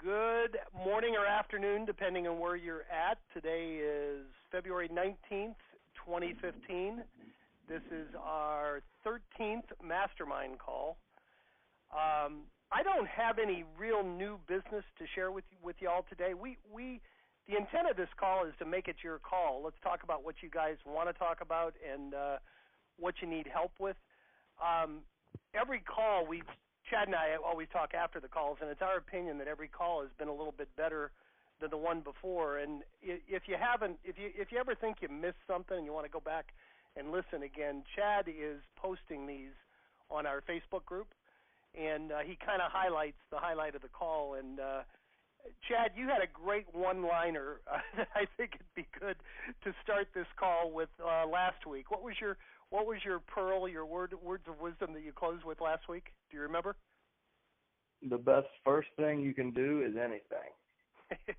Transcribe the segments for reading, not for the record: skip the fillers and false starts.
Good morning or afternoon, depending on where you're at. Today is February 19th, 2015. This is our 13th Mastermind call. I don't have any real new business to share with y'all today. The intent of this call is to make it your call. Let's talk about what you guys want to talk about and what you need help with. Every call, Chad and I always talk after the calls, and it's our opinion that every call has been a little bit better than the one before. And if you ever think you missed something and you want to go back and listen again, Chad is posting these on our Facebook group, and he kind of highlights the highlight of the call. And Chad, you had a great one-liner. I think it'd be good to start this call with last week. What was your pearl, your words of wisdom that you closed with last week? Do you remember? The best first thing you can do is anything.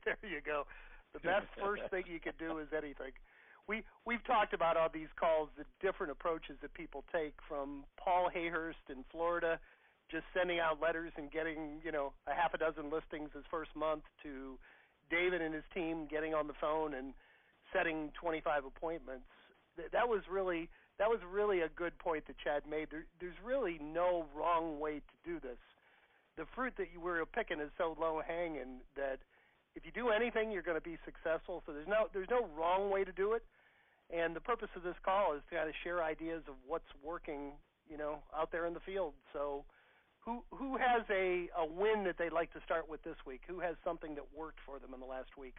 There you go. The best first thing you can do is anything. We've talked about on these calls the different approaches that people take, from Paul Hayhurst in Florida, just sending out letters and getting, a half a dozen listings his first month, to David and his team getting on the phone and setting 25 appointments. That was really a good point that Chad made. There's really no wrong way to do this. The fruit that you were picking is so low hanging that if you do anything, you're going to be successful. So there's no wrong way to do it. And the purpose of this call is to kind of share ideas of what's working, out there in the field. So who has a win that they'd like to start with this week? Who has something that worked for them in the last week?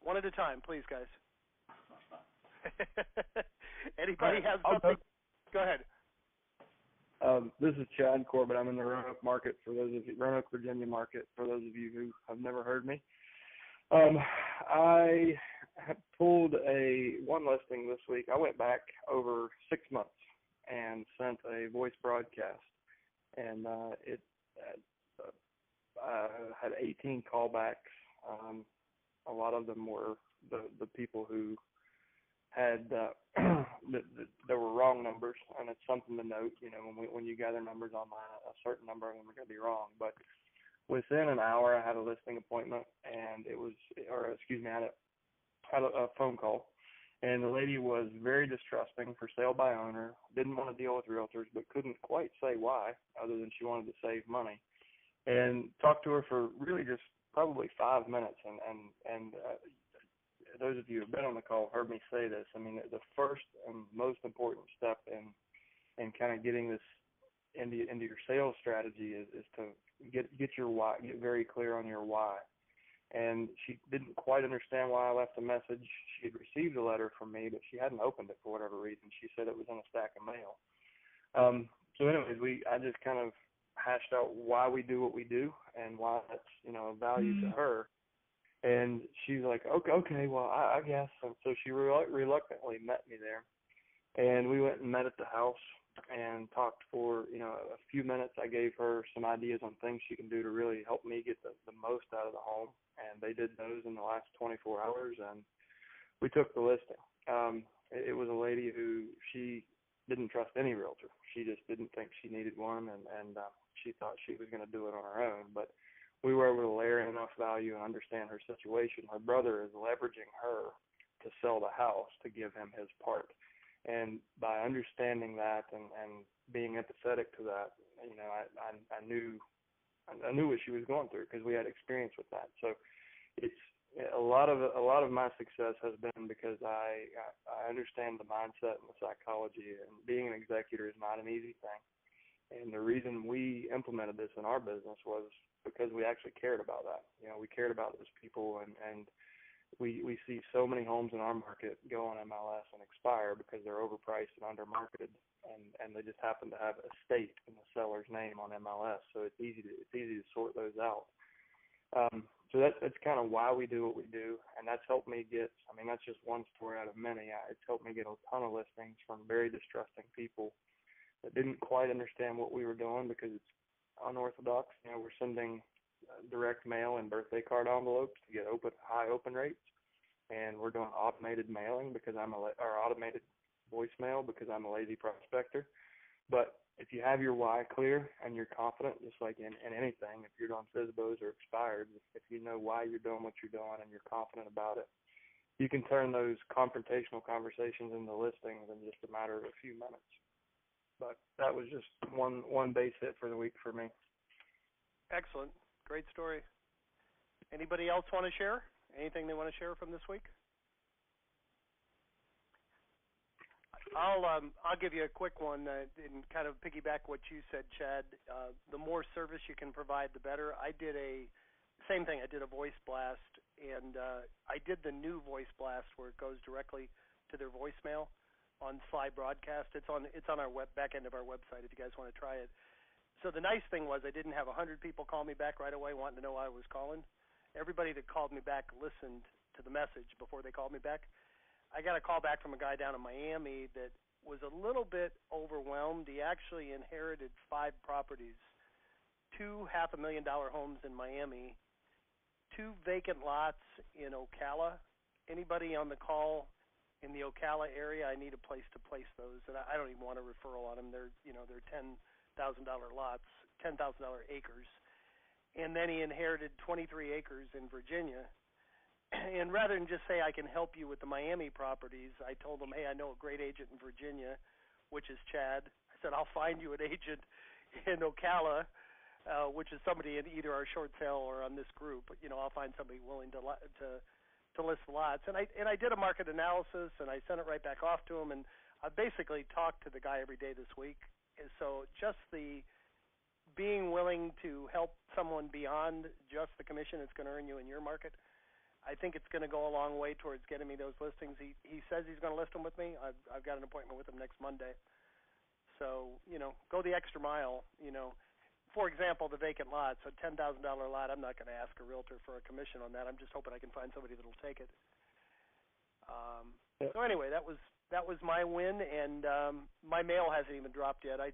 One at a time, please, guys. Anybody have something? Go ahead. This is Chad Corbett. I'm in the Roanoke market, Roanoke, Virginia market, for those of you who have never heard me. I have pulled one listing this week. I went back over 6 months and sent a voice broadcast, and I had 18 callbacks. A lot of them were the people who had there were wrong numbers, and it's something to note. When you gather numbers online, a certain number of them are going to be wrong. But within an hour, I had a listing appointment, and I had a phone call, and the lady was very distrusting, for sale by owner, didn't want to deal with realtors, but couldn't quite say why, other than she wanted to save money. And talked to her for really just probably 5 minutes, and those of you who have been on the call heard me say this. I mean, the first and most important step in kind of getting this into your sales strategy is to get your why, get very clear on your why. And she didn't quite understand why I left a message. She had received a letter from me, but she hadn't opened it for whatever reason. She said it was in a stack of mail. So anyways, I just kind of hashed out why we do what we do and why that's, of value to her. And she's like, okay, well, I guess. And so she reluctantly met me there. And we went and met at the house and talked for, a few minutes. I gave her some ideas on things she can do to really help me get the most out of the home. And they did those in the last 24 hours, and we took the listing. It was a lady who she didn't trust any realtor. She just didn't think she needed one, and she thought she was going to do it on her own. But we were able to layer in enough value and understand her situation. Her brother is leveraging her to sell the house to give him his part. And by understanding that and being empathetic to that, I knew what she was going through, because we had experience with that. So it's a lot of my success has been because I understand the mindset and the psychology, and being an executor is not an easy thing. And the reason we implemented this in our business was because we actually cared about that. We cared about those people, and we see so many homes in our market go on MLS and expire because they're overpriced and undermarketed, and they just happen to have a state in the seller's name on MLS. So it's easy to sort those out. So that's kind of why we do what we do, and that's helped me get. That's just one story out of many. It's helped me get a ton of listings from very distrusting people that didn't quite understand what we were doing, because it's unorthodox. We're sending direct mail and birthday card envelopes to get high open rates, and we're doing automated mailing or automated voicemail because I'm a lazy prospector. But if you have your why clear and you're confident, just like in anything, if you're on FSBOs or expired, if you know why you're doing what you're doing and you're confident about it, you can turn those confrontational conversations into listings in just a matter of a few minutes. But that was just one base hit for the week for me. Excellent. Great story. Anybody else want to share? Anything they want to share from this week? I'll give you a quick one and kind of piggyback what you said, Chad. The more service you can provide, the better. I did same thing. I did a voice blast, and I did the new voice blast where it goes directly to their voicemail on Sly Broadcast. It's on our back end of our website if you guys want to try it. So the nice thing was I didn't have 100 people call me back right away wanting to know why I was calling. Everybody that called me back listened to the message before they called me back. I got a call back from a guy down in Miami that was a little bit overwhelmed. He actually inherited 5 properties, 2 $500,000 homes in Miami, 2 vacant lots in Ocala. Anybody on the call in the Ocala area, I need a place to place those, and I don't even want a referral on them. They're $10,000 lots, $10,000 acres. And then he inherited 23 acres in Virginia. And rather than just say I can help you with the Miami properties, I told him, hey, I know a great agent in Virginia, which is Chad. I said, I'll find you an agent in Ocala, which is somebody in either our short sale or on this group. I'll find somebody willing to list lots. And I did a market analysis, and I sent it right back off to him. And I basically talked to the guy every day this week. And so just the being willing to help someone beyond just the commission it's going to earn you in your market, I think it's going to go a long way towards getting me those listings. He says he's going to list them with me. I've got an appointment with him next Monday. So, go the extra mile. For example, the vacant lot, so $10,000 lot, I'm not going to ask a realtor for a commission on that. I'm just hoping I can find somebody that will take it. So anyway, that was my win, and my mail hasn't even dropped yet. I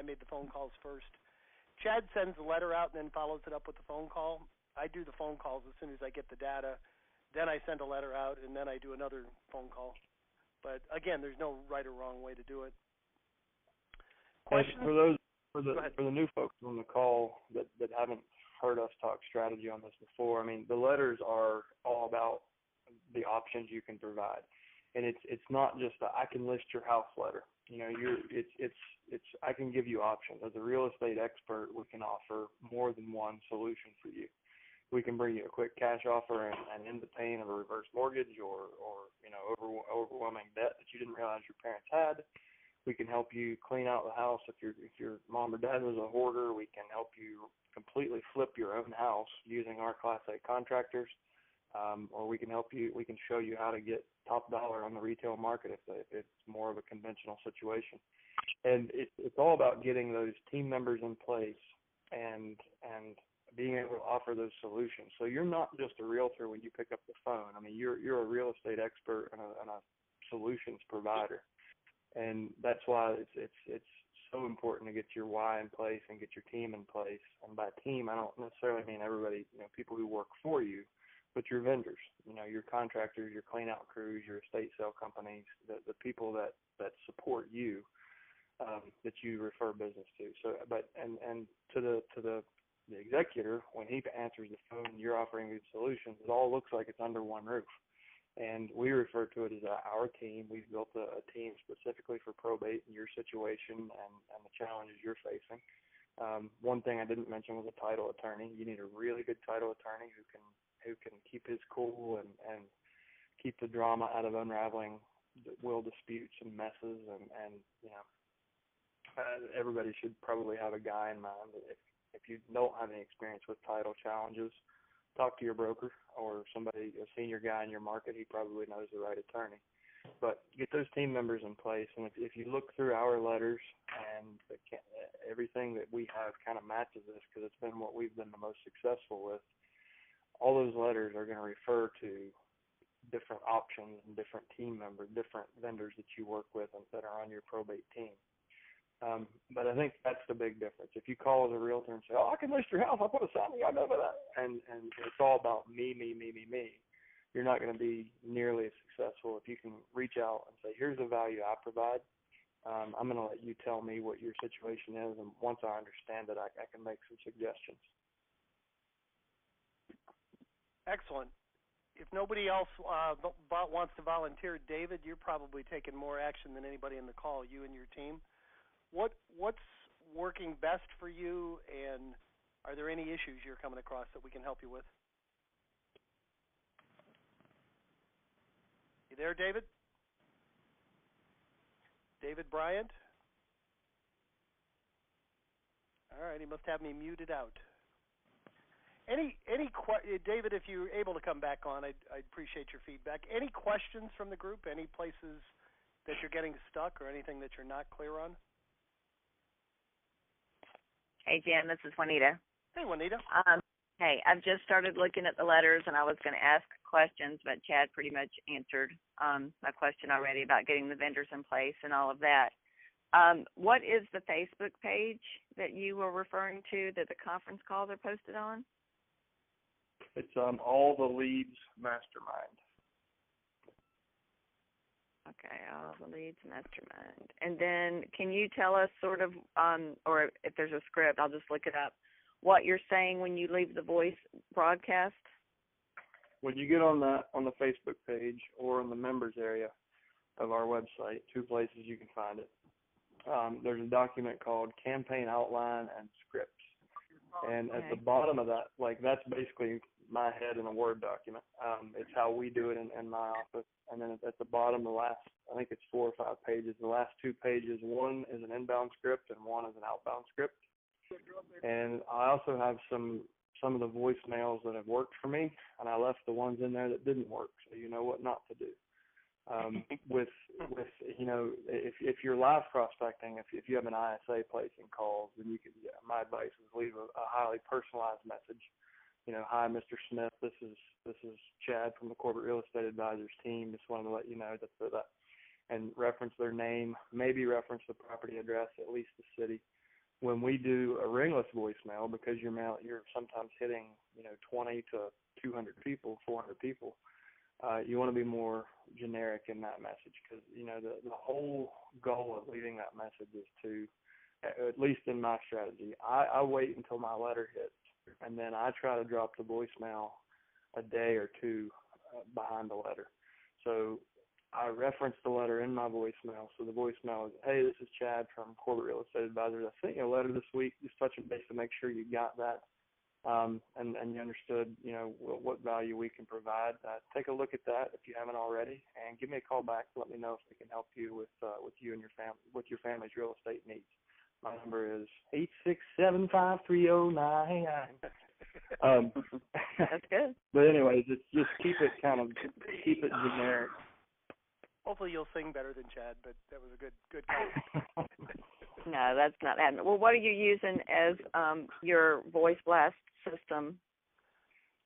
made the phone calls first. Chad sends the letter out and then follows it up with the phone call. I do the phone calls as soon as I get the data. Then I send a letter out, and then I do another phone call. But again, there's no right or wrong way to do it. Questions? For the new folks on the call that haven't heard us talk strategy on this before, I mean, the letters are all about the options you can provide, and it's not just a I can list your house letter. I can give you options. As a real estate expert, we can offer more than one solution for you. We can bring you a quick cash offer and end the pain of a reverse mortgage or overwhelming debt that you didn't realize your parents had. We can help you clean out the house if your mom or dad was a hoarder. We can help you completely flip your own house using our Class A contractors, or we can show you how to get top dollar on the retail market if it's more of a conventional situation. And it's all about getting those team members in place and being able to offer those solutions. So you're not just a realtor when you pick up the phone. I mean, you're a real estate expert and a solutions provider, and that's why it's so important to get your why in place and get your team in place. And by team, I don't necessarily mean everybody, people who work for you, but your vendors, your contractors, your clean out crews, your estate sale companies, the people that support you, that you refer business to. So, and to the executor, when he answers the phone and you're offering these solutions, it all looks like it's under one roof. And we refer to it as our team. We've built a team specifically for probate in your situation and the challenges you're facing. One thing I didn't mention was a title attorney. You need a really good title attorney who can keep his cool and keep the drama out of unraveling will disputes and messes. And everybody should probably have a guy in mind. If you don't have any experience with title challenges, talk to your broker or somebody, a senior guy in your market. He probably knows the right attorney. But get those team members in place. And if you look through our letters and everything that we have kind of matches this, because it's been what we've been the most successful with, all those letters are going to refer to different options and different team members, different vendors that you work with and that are on your probate team. But I think that's the big difference. If you call as a realtor and say, "Oh, I can list your house, I'll put a sign, I know that," and it's all about me, you're not going to be nearly as successful if you can reach out and say, "Here's the value I provide. I'm going to let you tell me what your situation is, and once I understand it, I can make some suggestions. Excellent. If nobody else wants to volunteer, David, you're probably taking more action than anybody in the call, you and your team. What's working best for you, and are there any issues you're coming across that we can help you with? You there, David? David Bryant? All right, he must have me muted out. David, if you're able to come back on, I'd appreciate your feedback. Any questions from the group? Any places that you're getting stuck or anything that you're not clear on? Hey, Jim, this is Juanita. Hey, Juanita. Hey, I've just started looking at the letters, and I was going to ask questions, but Chad pretty much answered my question already about getting the vendors in place and all of that. What is the Facebook page that you were referring to that the conference calls are posted on? It's All the Leads Mastermind. Okay, All the Leads Mastermind. And then can you tell us sort of, or if there's a script, I'll just look it up, what you're saying when you leave the voice broadcast? When you get on the Facebook page or in the members area of our website, two places you can find it, there's a document called Campaign Outline and Scripts. And at the bottom of that, like, that's basically my head in a Word document. It's how we do it in my office. And then at the bottom, the last, I think it's 4 or 5 pages, the last 2 pages, one is an inbound script and one is an outbound script. And I also have some of the voicemails that have worked for me, and I left the ones in there that didn't work, so you know what not to do. With you know, if you're live prospecting, if you have an ISA placing calls, then you can. My advice is leave a highly personalized message. You know, hi, Mr. Smith. This is Chad from the Corbett Real Estate Advisors team. Just wanted to let you know that, and reference their name, maybe reference the property address, at least the city. When we do a ringless voicemail, because you're sometimes hitting 20 to 200 people, 400 people. You want to be more generic in that message, because the whole goal of leaving that message is to, at least in my strategy, I wait until my letter hits, and then I try to drop the voicemail a day or two behind the letter. So I reference the letter in my voicemail. So the voicemail is, hey, this is Chad from Corbett Real Estate Advisors. I sent you a letter this week, just touching base to make sure you got that. And you understood, what value we can provide. Take a look at that if you haven't already, and give me a call back to let me know if we can help you with you and your family, with your family's real estate needs. My number is 867-530-99. That's good. But anyways, it's just keep it generic. Hopefully you'll sing better than Chad, but that was a good call. No, that's not happening. Well, what are you using as your voiceblast system?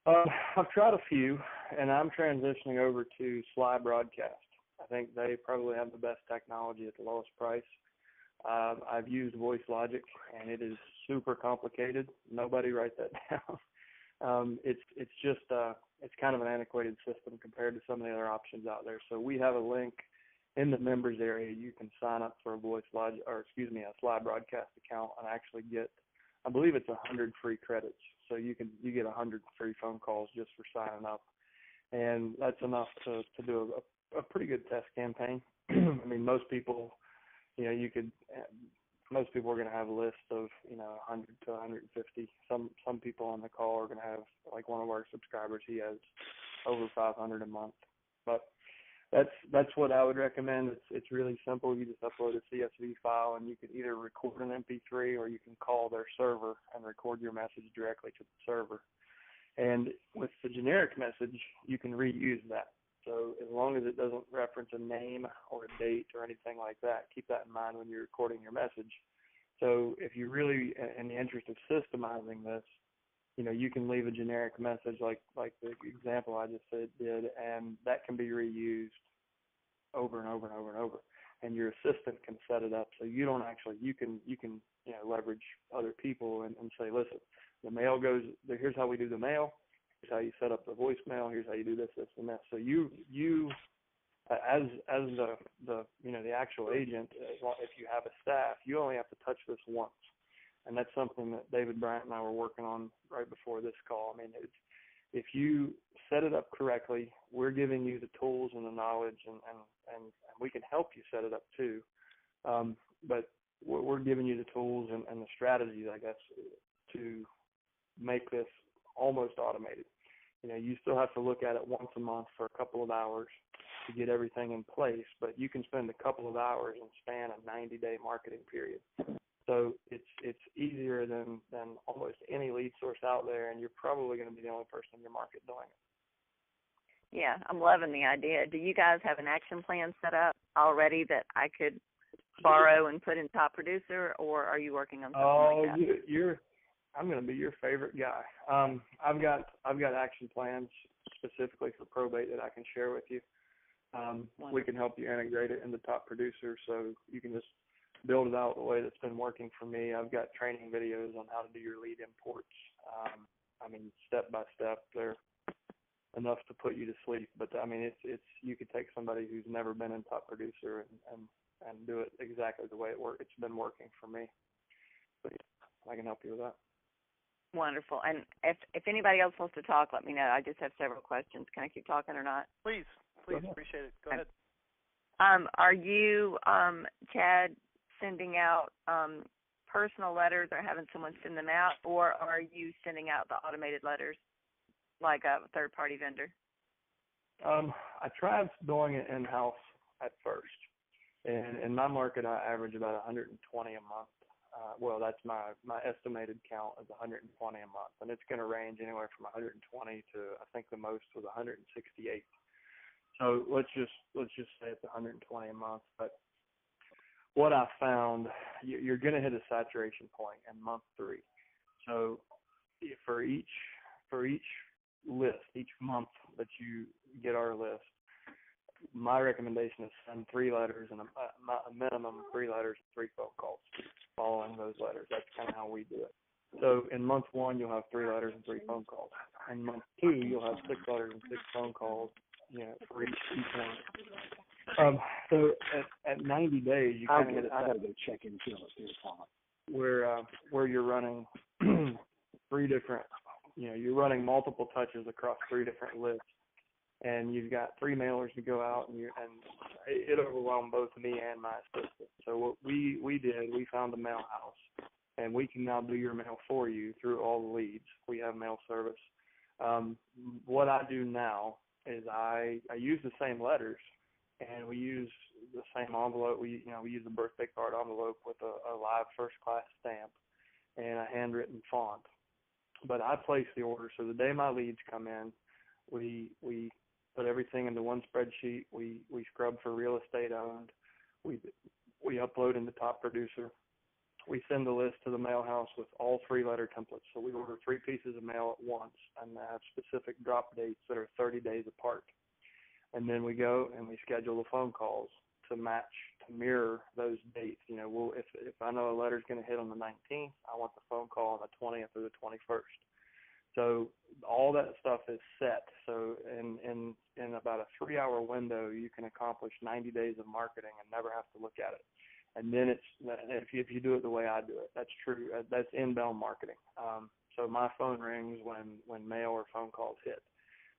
I've tried a few, and I'm transitioning over to Sly Broadcast. I think they probably have the best technology at the lowest price. I've used VoiceLogic, and it is super complicated. Nobody write that down. It's just it's kind of an antiquated system compared to some of the other options out there. So we have a link in the members area. You can sign up for a a Sly Broadcast account and actually get, I believe it's 100 free credits. So you get 100 free phone calls just for signing up, and that's enough to do a pretty good test campaign. I mean, most people, most people are going to have a list of 100 to 150. Some people on the call are going to have, like one of our subscribers, he has over 500 a month. But that's what I would recommend. It's really simple. You just upload a CSV file, and you can either record an MP3 or you can call their server and record your message directly to the server. And with the generic message, you can reuse that. So as long as it doesn't reference a name or a date or anything like that, keep that in mind when you're recording your message. So if you really, in the interest of systemizing this, you can leave a generic message like the example I just said did, and that can be reused over and over and over and over. And your assistant can set it up so you don't actually, you can leverage other people and say, listen, the mail goes, here's how we do the mail. Here's how you set up the voicemail. Here's how you do this, this, and that. So you as the the actual agent, if you have a staff, you only have to touch this once, and that's something that David Bryant and I were working on right before this call. I mean, if you set it up correctly, we're giving you the tools and the knowledge, and we can help you set it up too. But we're giving you the tools and the strategies, I guess, to make this almost automated. You still have to look at it once a month for a couple of hours to get everything in place, but you can spend a couple of hours and span a 90-day marketing period. So it's easier than almost any lead source out there, and you're probably going to be the only person in your market doing it. Yeah, I'm loving the idea. Do you guys have an action plan set up already that I could borrow and put in Top Producer, or are you working on something like that? I'm going to be your favorite guy. I've got action plans specifically for probate that I can share with you. We can help you integrate it into Top Producer, so you can just build it out the way that's been working for me. I've got training videos on how to do your lead imports. Step by step, they're enough to put you to sleep. But I mean, it's you could take somebody who's never been in Top Producer and do it exactly the way it's been working for me. But yeah, I can help you with that. Wonderful. And if anybody else wants to talk, let me know. I just have several questions. Can I keep talking or not? Please, appreciate it. Go ahead. Are you, Chad, sending out personal letters or having someone send them out, or are you sending out the automated letters like a third-party vendor? I tried doing it in-house at first. And in my market, I average about 120 a month. That's my estimated count is 120 a month, and it's going to range anywhere from 120 to I think the most was 168. So let's just say it's 120 a month. But what I found, you're going to hit a saturation point in month 3. So for each list, each month that you get our list, my recommendation is send 3 letters and a minimum of 3 letters and 3 phone calls following those letters. That's kind of how we do it. So in month 1, you'll have 3 letters and 3 phone calls. In month 2, you'll have 6 letters and 6 phone calls, for each one. So at 90 days, you kind of get it. I got to go check in where you're running 3 different, you're running multiple touches across 3 different lists. And you've got 3 mailers to go out, and it overwhelmed both me and my assistant. So what we did, we found a mail house, and we can now do your mail for you through all the leads. We have mail service. What I do now is I use the same letters, and we use the same envelope. We use a birthday card envelope with a live first class stamp and a handwritten font. But I place the order, so the day my leads come in, we put everything into one spreadsheet. We scrub for real estate owned. We upload into Top Producer. We send the list to the mail house with all 3 letter templates. So we order 3 pieces of mail at once, and they have specific drop dates that are 30 days apart. And then we go and we schedule the phone calls to mirror those dates. If I know a letter's going to hit on the 19th, I want the phone call on the 20th or the 21st. So all that stuff is set. So in about a 3-hour window, you can accomplish 90 days of marketing and never have to look at it. And then if you do it the way I do it, that's true. That's inbound marketing. So my phone rings when mail or phone calls hit.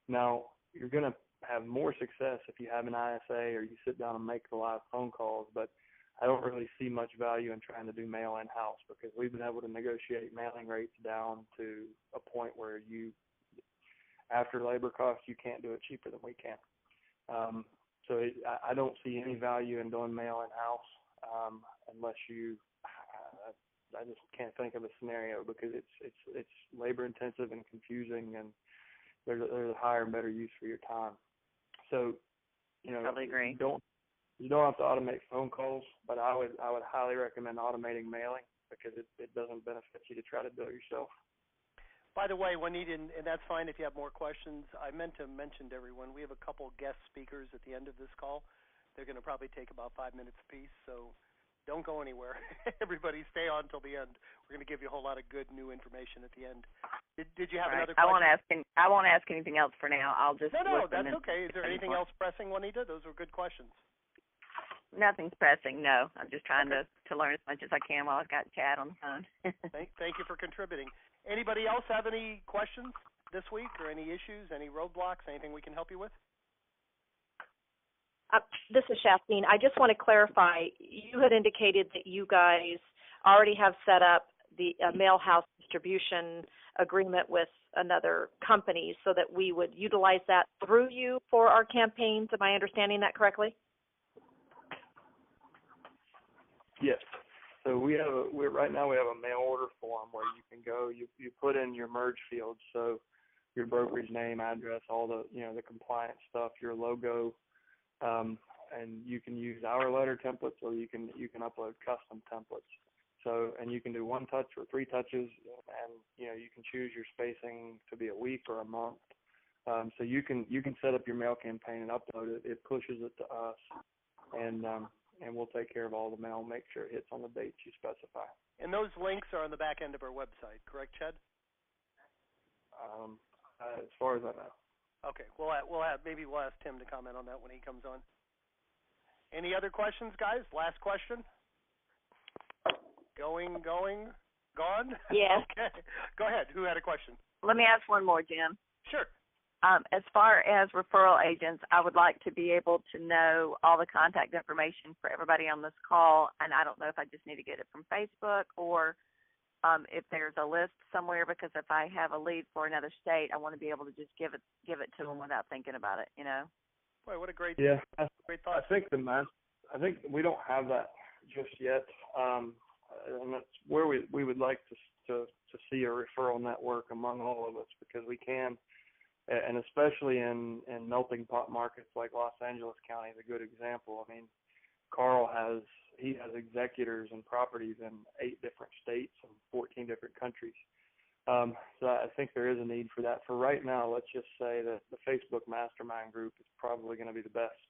Now, you're going to have more success if you have an ISA or you sit down and make the live phone calls, but I don't really see much value in trying to do mail in-house because we've been able to negotiate mailing rates down to a point where after labor costs, you can't do it cheaper than we can. I don't see any value in doing mail in-house unless I just can't think of a scenario because it's labor intensive and confusing, and there's a higher and better use for your time. So, totally agree. You don't have to automate phone calls, but I would highly recommend automating mailing because it doesn't benefit you to try to do it yourself. By the way, Juanita, and that's fine if you have more questions, I meant to mention to everyone, we have a couple guest speakers at the end of this call. They're going to probably take about 5 minutes apiece, so Don't go anywhere. Everybody stay on till the end. We're going to give you a whole lot of good new information at the end. Did you have another question? I won't ask anything else for now. I'll just No, that's okay. Is there anything else pressing, Juanita? Those were good questions. Nothing's pressing, no. I'm just trying to learn as much as I can while I've got Chad on the phone. Thank you for contributing. Anybody else have any questions this week or any issues, any roadblocks, anything we can help you with? This is Shastine. I just want to clarify, you had indicated that you guys already have set up the mail house distribution agreement with another company so that we would utilize that through you for our campaigns. Am I understanding that correctly? Yes. So right now we have a mail order form where you can go, you put in your merge fields, so your brokerage name, address, all the the compliance stuff, your logo, and you can use our letter templates, or you can upload custom templates. So, and you can do 1 touch or 3 touches, and you can choose your spacing to be a week or a month. So you can set up your mail campaign and upload it. It pushes it to us, and we'll take care of all the mail, make sure it hits on the dates you specify. And those links are on the back end of our website, correct, Chad? As far as I know. Okay, we'll ask Tim to comment on that when he comes on. Any other questions, guys? Last question. Going, gone? Yes. Okay, go ahead. Who had a question? Let me ask one more, Jim. Sure. As far as referral agents, I would like to be able to know all the contact information for everybody on this call, and I don't know if I just need to get it from Facebook or if there's a list somewhere, because if I have a lead for another state, I want to be able to just give it to them without thinking about it, Boy, what a great great thought. I think we don't have that just yet, and that's where we would like to see a referral network among all of us, because we can. And especially in melting pot markets like Los Angeles County is a good example. I mean, Carl has executors and properties in 8 different states and 14 different countries. So I think there is a need for that. For right now, let's just say that the Facebook Mastermind group is probably going to be the best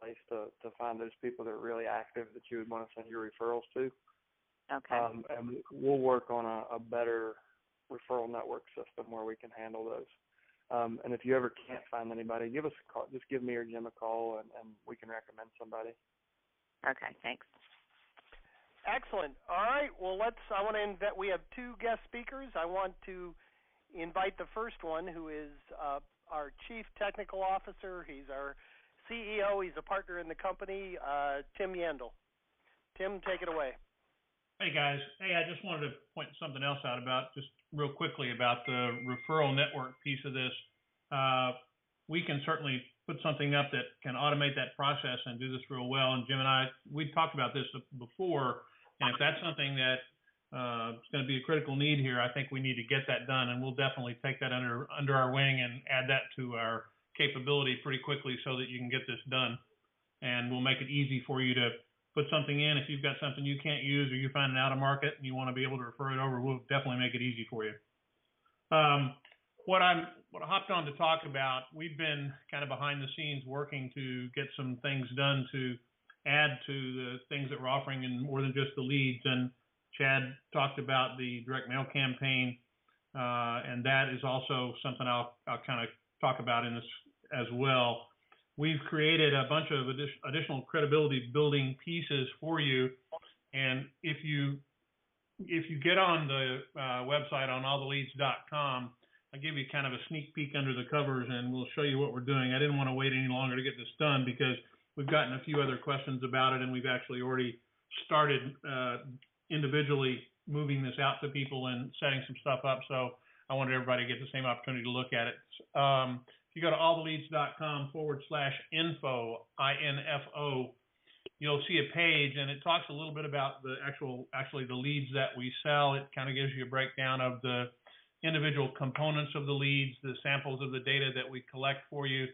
place to find those people that are really active that you would want to send your referrals to. Okay. And we'll work on a better referral network system where we can handle those. And if you ever can't find anybody, give us a call. Just give me or Jim a call, and we can recommend somebody. Okay, thanks. Excellent. All right. Well, we have 2 guest speakers. I want to invite the first one, who is our Chief Technical Officer. He's our CEO. He's a partner in the company, Tim Yandel. Tim, take it away. Hey, guys. Hey, I just wanted to point something else out just real quickly about the referral network piece of this. We can certainly put something up that can automate that process and do this real well. And Jim and I, we talked about this before, and if that's something that is going to be a critical need here, I think we need to get that done, and we'll definitely take that under our wing and add that to our capability pretty quickly so that you can get this done. And we'll make it easy for you to put something in. If you've got something you can't use or you find it out of market and you want to be able to refer it over, we'll definitely make it easy for you. What I hopped on to talk about, we've been kind of behind the scenes working to get some things done to add to the things that we're offering in more than just the leads. And Chad talked about the direct mail campaign, and that is also something I'll kind of talk about in this as well. We've created a bunch of additional credibility building pieces for you, and if you get on the website on alltheleads.com, I'll give you kind of a sneak peek under the covers, and we'll show you what we're doing. I didn't want to wait any longer to get this done because we've gotten a few other questions about it, and we've actually already started individually moving this out to people and setting some stuff up. So I wanted everybody to get the same opportunity to look at it. If you go to alltheleads.com/info, INFO, you'll see a page, and it talks a little bit about the actually the leads that we sell. It kind of gives you a breakdown of the individual components of the leads, the samples of the data that we collect for you.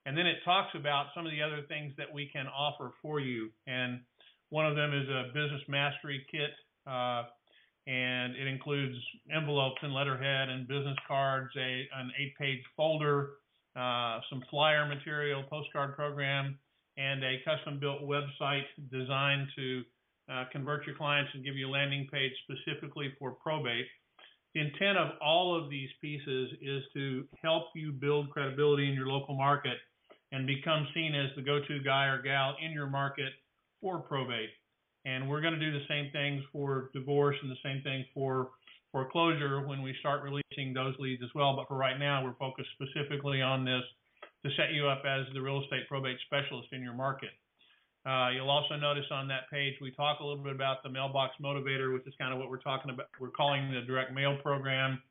And then it talks about some of the other things that we can offer for you. And one of them is a business mastery kit, and it includes envelopes and letterhead and business cards, an 8-page folder, some flyer material, postcard program, and a custom-built website designed to convert your clients and give you a landing page specifically for probate. The intent of all of these pieces is to help you build credibility in your local market and become seen as the go-to guy or gal in your market for probate. And we're going to do the same things for divorce and the same thing for foreclosure when we start releasing those leads as well. But for right now, we're focused specifically on this to set you up as the real estate probate specialist in your market. You'll also notice on that page, we talk a little bit about the mailbox motivator, which is kind of what we're talking about. We're calling the direct mail program,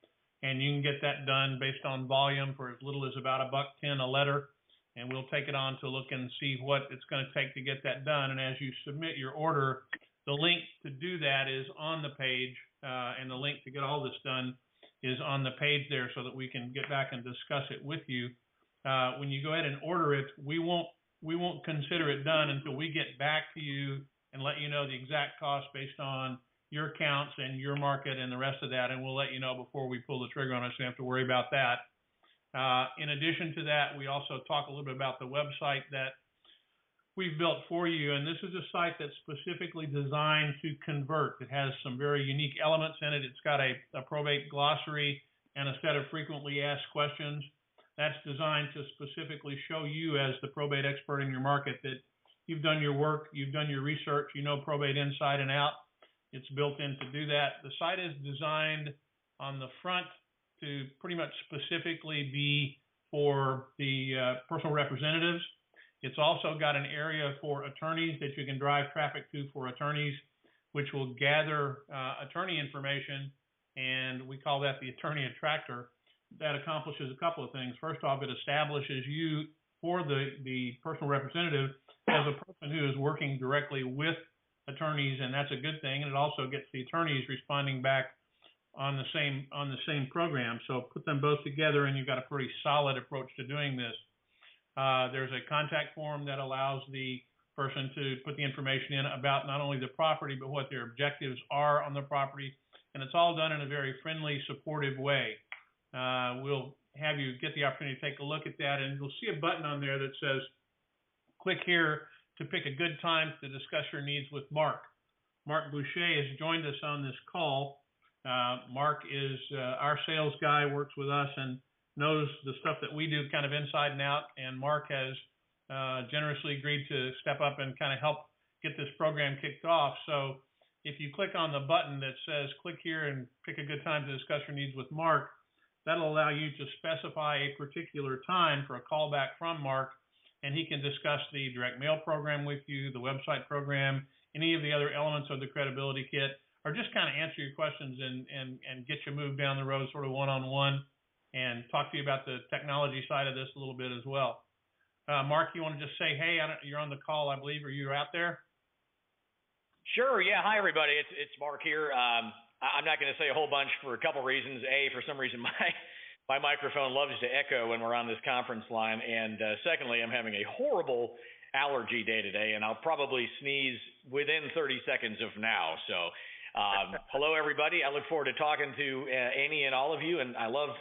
and you can get that done based on volume for as little as about $1.10 a letter. And we'll take it on to look and see what it's going to take to get that done. And as you submit your order, the link to do that is on the page, and the link to get all this done is on the page there so that we can get back and discuss it with you. When you go ahead and order it, we won't consider it done until we get back to you and let you know the exact cost based on your counts and your market and the rest of that. And we'll let you know before we pull the trigger on it, so you don't have to worry about that. In addition to that, we also talk a little bit about the website that we've built for you. And this is a site that's specifically designed to convert. It has some very unique elements in it. It's got a probate glossary and a set of frequently asked questions. That's designed to specifically show you as the probate expert in your market that you've done your work, you've done your research, you know probate inside and out. It's built in to do that. The site is designed on the front to pretty much specifically be for the personal representatives. It's also got an area for attorneys that you can drive traffic to for attorneys, which will gather attorney information, and we call that the attorney attractor. That accomplishes a couple of things. First off, it establishes you for the personal representative as a person who is working directly with attorneys, and that's a good thing. And it also gets the attorneys responding back on the same program. So put them both together, and you've got a pretty solid approach to doing this. There's a contact form that allows the person to put the information in about not only the property, but what their objectives are on the property. And it's all done in a very friendly, supportive way. We'll have you get the opportunity to take a look at that, and you'll see a button on there that says, click here to pick a good time to discuss your needs with Mark. Mark Boucher has joined us on this call. Mark is our sales guy, works with us and knows the stuff that we do kind of inside and out, and Mark has generously agreed to step up and kind of help get this program kicked off. So if you click on the button that says click here and pick a good time to discuss your needs with Mark, that'll allow you to specify a particular time for a call back from Mark, and he can discuss the direct mail program with you, the website program, any of the other elements of the credibility kit, or just kind of answer your questions and get you moved down the road sort of one-on-one and talk to you about the technology side of this a little bit as well. Mark, you want to just say, hey, you're on the call, I believe. Are you out there? Sure. Yeah. Hi, everybody. It's Mark here. I'm not going to say a whole bunch for a couple reasons. A, for some reason, my microphone loves to echo when we're on this conference line. And secondly, I'm having a horrible allergy day today, and I'll probably sneeze within 30 seconds of now. So hello, everybody. I look forward to talking to Amy and all of you. And I love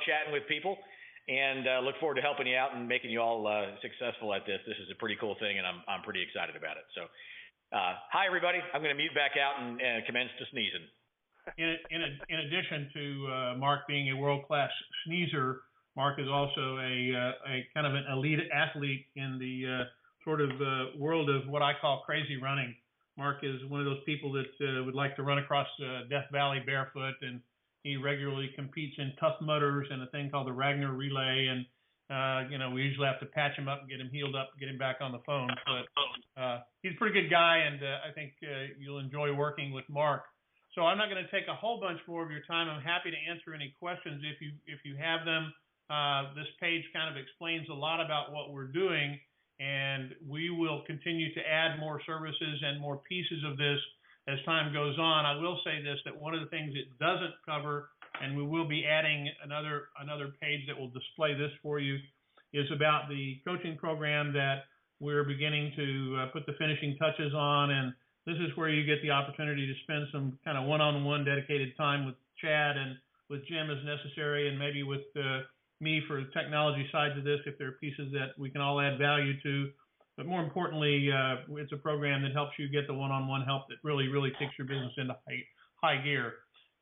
chatting with people, and look forward to helping you out and making you all successful at this. This is a pretty cool thing, and I'm pretty excited about it. So hi, everybody. I'm going to mute back out and commence to sneezing. In addition to Mark being a world-class sneezer, Mark is also a kind of an elite athlete in the sort of world of what I call crazy running. Mark is one of those people that would like to run across Death Valley barefoot, and he regularly competes in Tough Mudders and a thing called the Ragnar Relay. And we usually have to patch him up and get him healed up, get him back on the phone. But he's a pretty good guy, and I think you'll enjoy working with Mark. So I'm not going to take a whole bunch more of your time. I'm happy to answer any questions if you have them. This page kind of explains a lot about what we're doing, and we will continue to add more services and more pieces of this as time goes on. I will say this, that one of the things it doesn't cover, and we will be adding another page that will display this for you, is about the coaching program that we're beginning to put the finishing touches on. And this is where you get the opportunity to spend some kind of one-on-one dedicated time with Chad and with Jim as necessary, and maybe with me for the technology sides of this, if there are pieces that we can all add value to. but more importantly, it's a program that helps you get the one-on-one help that really, really takes your business into high gear.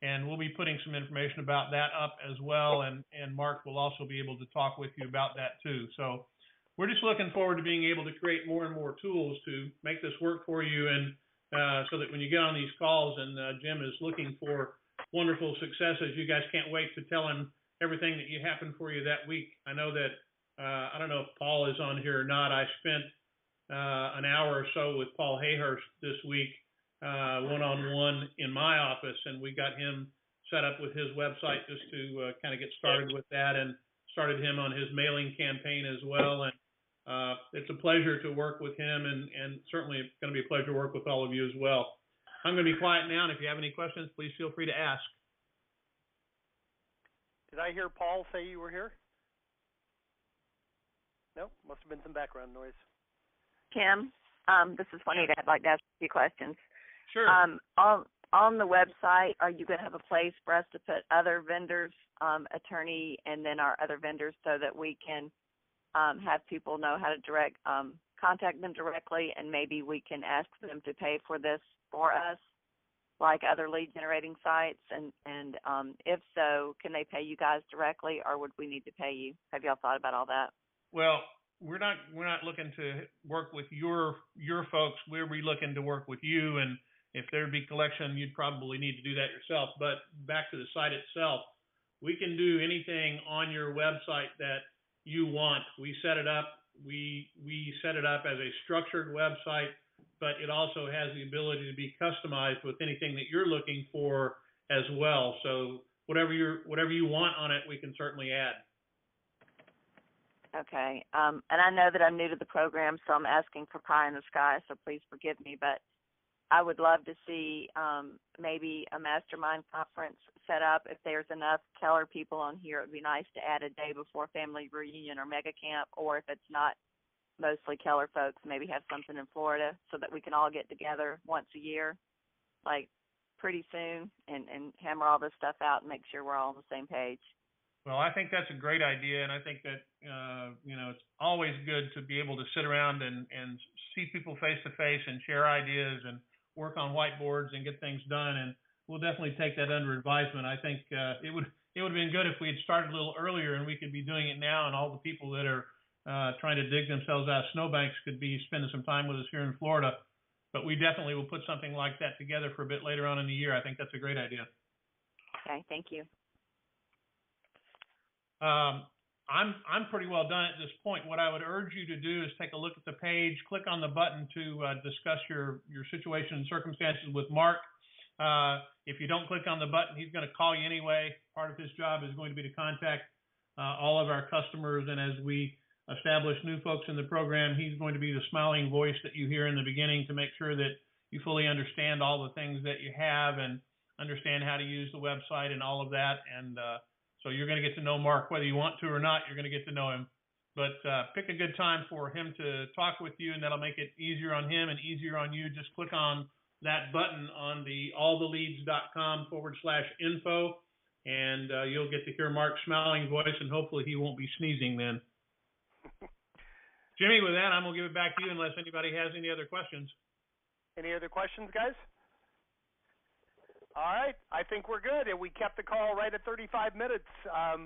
And we'll be putting some information about that up as well, and Mark will also be able to talk with you about that too. So we're just looking forward to being able to create more and more tools to make this work for you, and so that when you get on these calls and Jim is looking for wonderful successes, you guys can't wait to tell him everything that happened for you that week. I know that, I don't know if Paul is on here or not. I spent an hour or so with Paul Hayhurst this week, one-on-one in my office, and we got him set up with his website just to kind of get started with that, and started him on his mailing campaign as well. And it's a pleasure to work with him, and certainly it's going to be a pleasure to work with all of you as well. I'm going to be quiet now, and if you have any questions, please feel free to ask. Did I hear Paul say you were here? No, must have been some background noise. Kim, this is Juanita. I'd like to ask a few questions. Sure. On the website, are you going to have a place for us to put other vendors, attorney, and then our other vendors, so that we can have people know how to contact them directly, and maybe we can ask them to pay for this for us, like other lead generating sites? And if so, can they pay you guys directly, or would we need to pay you? Have y'all thought about all that? Well, we're not looking to work with your folks. We're looking to work with you, and if there'd be collection, you'd probably need to do that yourself. But back to the site itself, we can do anything on your website that you want. We set it up. We set it up as a structured website, but it also has the ability to be customized with anything that you're looking for as well. So whatever you want on it, we can certainly add. Okay. And I know that I'm new to the program, so I'm asking for pie in the sky, so please forgive me, but I would love to see maybe a mastermind conference set up. If there's enough Keller people on here, it would be nice to add a day before family reunion or mega camp, or if it's not mostly Keller folks, maybe have something in Florida so that we can all get together once a year, like pretty soon, and hammer all this stuff out and make sure we're all on the same page. Well, I think that's a great idea, and I think that it's always good to be able to sit around and see people face to face and share ideas and work on whiteboards and get things done. And we'll definitely take that under advisement. I think it would have been good if we had started a little earlier and we could be doing it now, and all the people that are trying to dig themselves out of snowbanks could be spending some time with us here in Florida. But we definitely will put something like that together for a bit later on in the year. I think that's a great idea. Okay, thank you. I'm pretty well done at this point. What I would urge you to do is take a look at the page, click on the button to discuss your situation and circumstances with Mark. If you don't click on the button, he's going to call you anyway. Part of his job is going to be to contact all of our customers, and as we establish new folks in the program, he's going to be the smiling voice that you hear in the beginning to make sure that you fully understand all the things that you have and understand how to use the website and all of that. And so you're going to get to know Mark, whether you want to or not. You're going to get to know him. But pick a good time for him to talk with you, and that'll make it easier on him and easier on you. Just click on that button on the alltheleads.com/info, and you'll get to hear Mark's smiling voice, and hopefully he won't be sneezing then. Jimmy, with that, I'm going to give it back to you unless anybody has any other questions. Any other questions, guys? All right, I think we're good, and we kept the call right at 35 minutes. I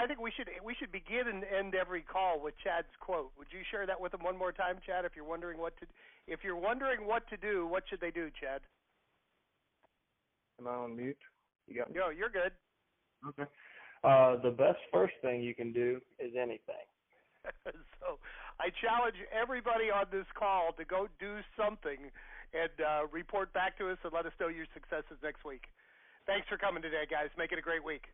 think we should begin and end every call with Chad's quote. Would you share that with them one more time, Chad? If you're wondering what to do, what should they do, Chad? Am I on mute? You got me? No, you're good. Okay. The best first thing you can do is anything. So I challenge everybody on this call to go do something and report back to us and let us know your successes next week. Thanks for coming today, guys. Make it a great week.